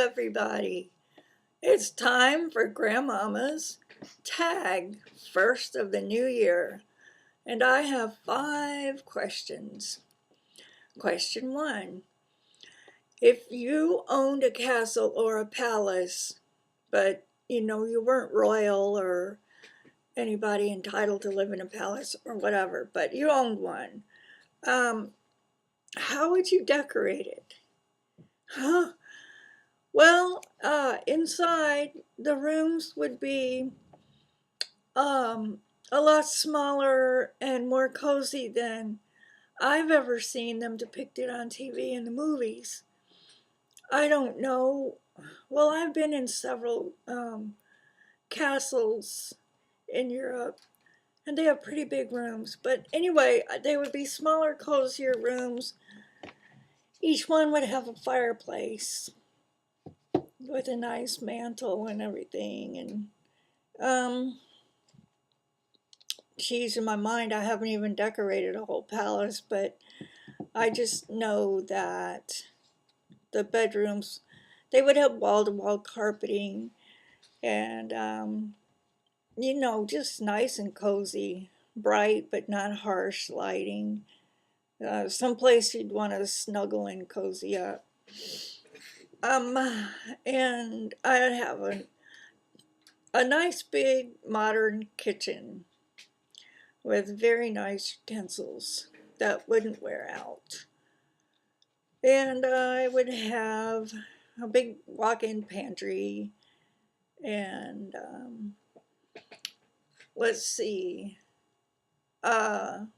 everybody. It's time for Grandmama's tag, first of the new year. And I have 5 questions. Question 1. If you owned a castle or a palace, but you weren't royal or anybody entitled to live in a palace or whatever, but you owned one, how would you decorate it? Huh? Well, inside the rooms would be a lot smaller and more cozy than I've ever seen them depicted on TV in the movies. I don't know. Well, I've been in several castles in Europe, and they have pretty big rooms. But anyway, they would be smaller, cozier rooms. Each one would have a fireplace with a nice mantle and everything. And geez, in my mind, I haven't even decorated a whole palace, but I just know that the bedrooms, they would have wall-to-wall carpeting and, just nice and cozy, bright but not harsh lighting. Someplace you'd want to snuggle and cozy up. And I'd have a nice big modern kitchen with very nice utensils that wouldn't wear out. And I would have a big walk-in pantry and let's see,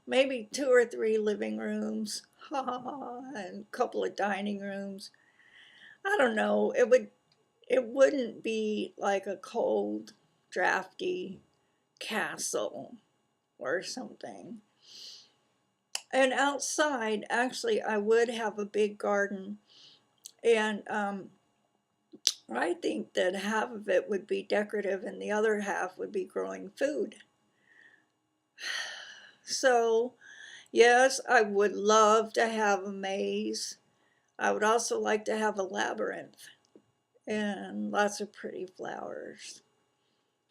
maybe 2 or 3 living rooms and a couple of dining rooms. I don't know, it wouldn't be like a cold, drafty castle or something. And outside, actually, I would have a big garden, and I think that half of it would be decorative and the other half would be growing food. So, yes, I would love to have a maze. I would also like to have a labyrinth and lots of pretty flowers.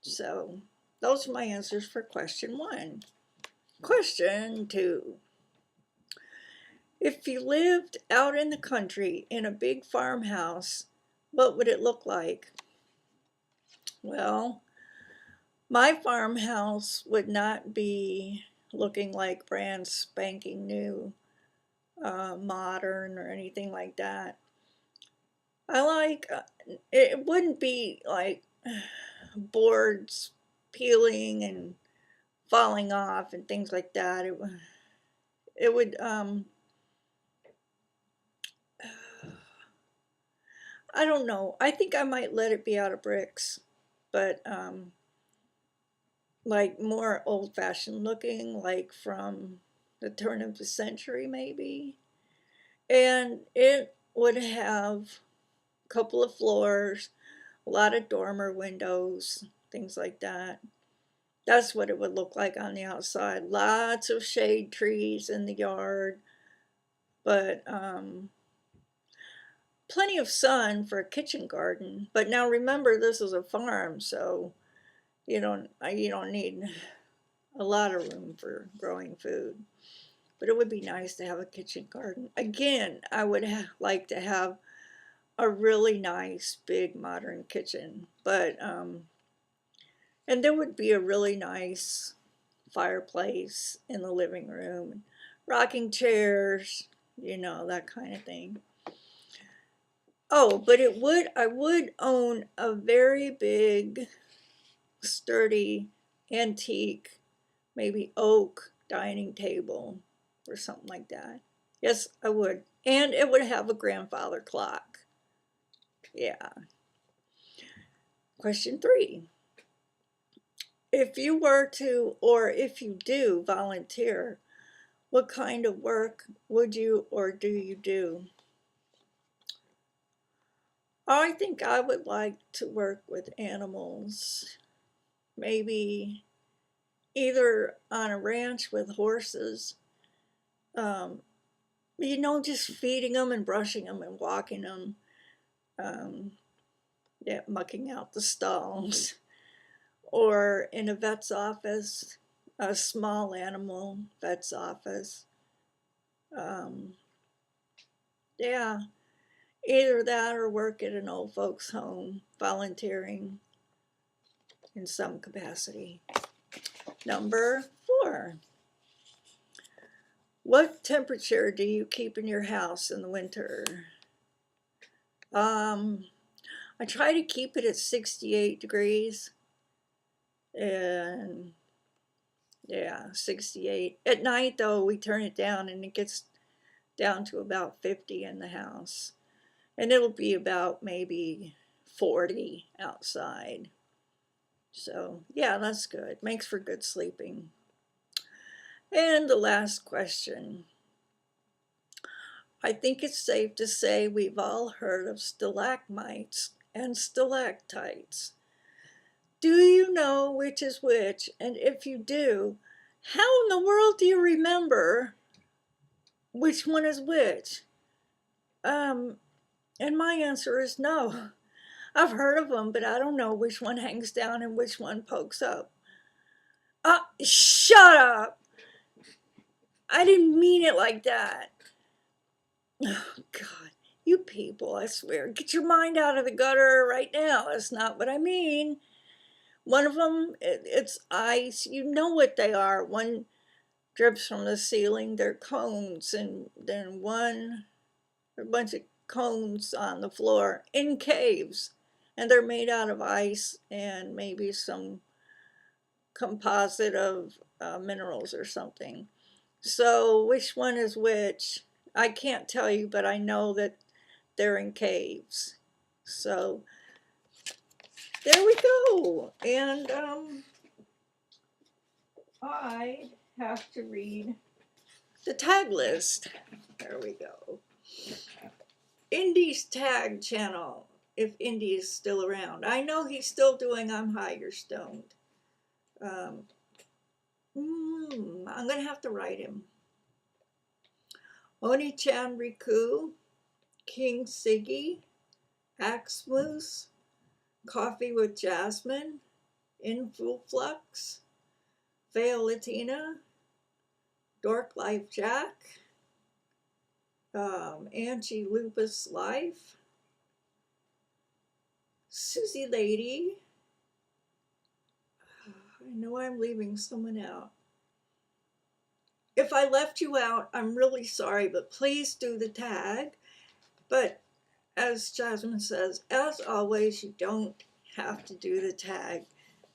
So, those are my answers for question 1. Question 2. If you lived out in the country in a big farmhouse, what would it look like? Well, my farmhouse would not be looking like brand spanking new, modern or anything like that. It wouldn't be like boards peeling and falling off and things like that. It would, I don't know. I think I might let it be out of bricks, but like more old-fashioned looking, like from the turn of the century maybe. And it would have a couple of floors, a lot of dormer windows, things like that. That's what it would look like on the outside. Lots of shade trees in the yard, but plenty of sun for a kitchen garden. But now remember, this is a farm, so you don't need a lot of room for growing food. But it would be nice to have a kitchen garden. Again, I would like to have a really nice big modern kitchen, but and there would be a really nice fireplace in the living room, rocking chairs, that kind of thing. Oh, but I would own a very big, sturdy, antique, maybe oak dining table or something like that. Yes, I would. And it would have a grandfather clock. Yeah. Question 3. If you were to, or if you do volunteer, what kind of work would you or do you do? I think I would like to work with animals. Maybe either on a ranch with horses, just feeding them and brushing them and walking them. yeah, mucking out the stalls, or in a vet's office, a small animal vet's office. Um, yeah, either that or work at an old folks' home, volunteering in some capacity. Number 4. What temperature do you keep in your house in the winter? I try to keep it at 68 degrees. And yeah, 68. At night, though, we turn it down and it gets down to about 50 in the house. And it'll be about maybe 40 outside. So, yeah, that's good. Makes for good sleeping. And the last question. I think it's safe to say we've all heard of stalagmites and stalactites. Do you know which is which? And if you do, how in the world do you remember which one is which? And my answer is no. I've heard of them, but I don't know which one hangs down and which one pokes up. Shut up! I didn't mean it like that. Oh, God. You people, I swear, get your mind out of the gutter right now. That's not what I mean. One of them, it's ice. You know what they are. One drips from the ceiling. They're cones, and then a bunch of cones on the floor in caves. And they're made out of ice and maybe some composite of minerals or something. So which one is which? I can't tell you, but I know that they're in caves. So there we go. And I have to read the tag list. There we go. Indy's tag channel, if Indy is still around. I know he's still doing I'm High, You're Stoned. I'm going to have to write him. Oni-chan Riku, King Siggy, Axe Moose, Coffee with Jasmine, Influx, Veil Latina, Dork Life Jack, Angie Lupus Life, Susie Lady. I know I'm leaving someone out. If I left you out, I'm really sorry, but please do the tag. But as Jasmine says, as always, you don't have to do the tag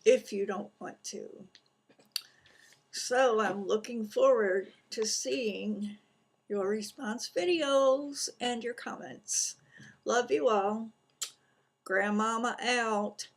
if you don't want to. So I'm looking forward to seeing your response videos and your comments. Love you all. Grandmama out.